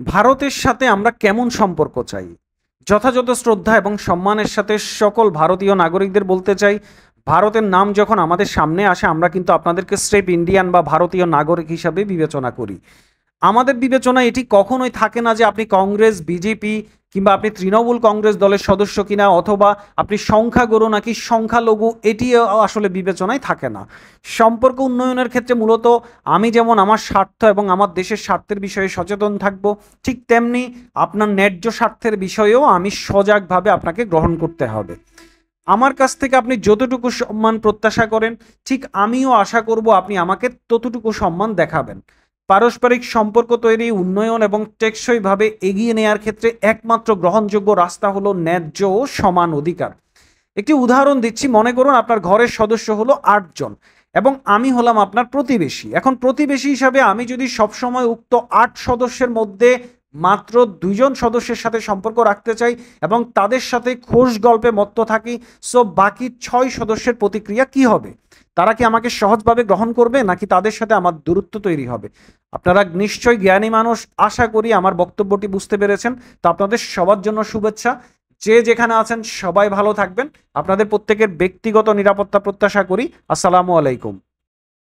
ভারতের সাথে আমরা কেমন সম্পর্ক চাই? যথাযথ শ্রদ্ধা এবং সম্মানের সাথে সকল ভারতীয় নাগরিকদের বলতে চাই, ভারতের নাম যখন আমাদের সামনে আসে আমরা কিন্তু আপনাদেরকে স্রেফ ইন্ডিয়ান বা ভারতীয় নাগরিক হিসাবে বিবেচনা করি। আমাদের বিবেচনায় এটি কখনোই থাকে না যে আপনি কংগ্রেস, বিজেপি কিংবা আপনি তৃণমূল কংগ্রেস দলের সদস্য কিনা, অথবা আপনি সংখ্যাগুরু নাকি সংখ্যালঘু, এটি আসলে বিবেচনায় থাকে না। সম্পর্ক উন্নয়নের ক্ষেত্রে মূলত আমি যেমন আমার স্বার্থ এবং আমার দেশের স্বার্থের বিষয়ে সচেতন থাকব, ঠিক তেমনি আপনার ন্যায্য স্বার্থের বিষয়েও আমি সজাগভাবে আপনাকে গ্রহণ করতে হবে। আমার কাছ থেকে আপনি যতটুকু সম্মান প্রত্যাশা করেন, ঠিক আমিও আশা করব আপনি আমাকে ততটুকু সম্মান দেখাবেন। পারস্পরিক সম্পর্ক তৈরি, উন্নয়ন এবং টেকসইভাবে এগিয়ে নেয়ার ক্ষেত্রে একমাত্র গ্রহণযোগ্য রাস্তা হলো ন্যায্য ও সমান অধিকার। একটি উদাহরণ দিচ্ছি, মনে করুন আপনার ঘরের সদস্য হলো ৮ জন এবং আমি হলাম আপনার প্রতিবেশী। এখন প্রতিবেশী হিসাবে আমি যদি সবসময় উক্ত ৮ সদস্যের মধ্যে মাত্র ২ জন সদস্যের সাথে সম্পর্ক রাখতে চাই এবং তাদের সাথে খোশ গল্পে মত্ত থাকি, সো বাকি ৬ সদস্যের প্রতিক্রিয়া কি হবে? তারা কি আমাকে সহজভাবে গ্রহণ করবে নাকি তাদের সাথে আমার দূরত্ব তৈরি হবে? আপনারা নিশ্চয়ই জ্ঞানী মানুষ, আশা করি আমার বক্তব্যটি বুঝতে পেরেছেন। তো আপনাদের সবার জন্য শুভেচ্ছা। যে যেখানে আছেন সবাই ভালো থাকবেন। আপনাদের প্রত্যেকের ব্যক্তিগত নিরাপত্তা প্রত্যাশা করি। আসসালামু আলাইকুম।